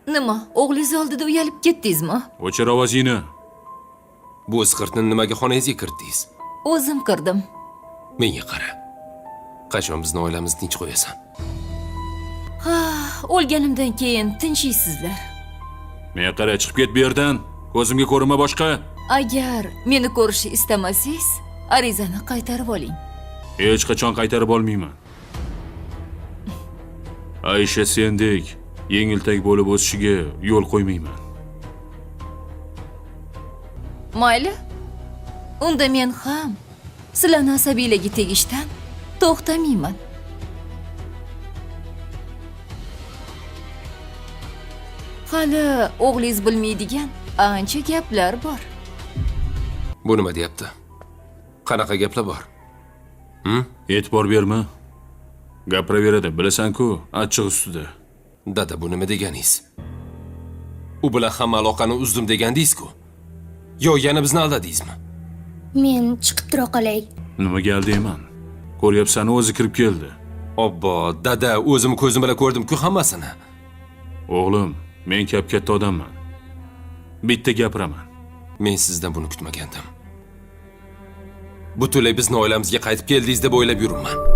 Nima, o'g'lingiz oldida uyalib ketdingizmi? O'chir ovozingni. Bu isqirtni nimaga xonangizga kiritdingiz? O'zim kirdim. Menga qara. Qachon bizni oilamizni tinch qo'yasan? Ha, o'lganimdan keyin tinchliksizlar. Menga qara, chiqib ket bu yerdan. Ko'zimga ko'rinma boshqa. Agar meni ko'rishni istamasangiz, arizani qaytarib oling. Hech qachon qaytarib olmayman. Aysha sendek yengiltak bo'lib o'sishiga yo'l qo'ymayman. Mayli. Unda men ham sizlarni asabiylarga tegishdan to'xtamayman. Hali o'g'lingiz bilmaydigan ancha gaplar bor. Bu nima deyapti? Qanaqa gaplar bor? E'tibor berma. Gapiraveradi, bilasan-ku, achchiq ustida. Dada, bu nima deganingiz? U bilan hamma aloqani uzdim degandingiz-ku. Yo, yana bizni aldadingizmi? Men chiqib tura qolay. Nimaga aldayman? Ko'ryapsan, o'zi kirib keldi. Obbo, dada, o'zim ko'zim bilan ko'rdim-ku hammasini. O'g'lim, men katta odamman. Bitta gapiraman. Men sizdan buni kutmagandim. Butunlay bizni oilamizga qaytib keldingiz deb o'ylab yuribman.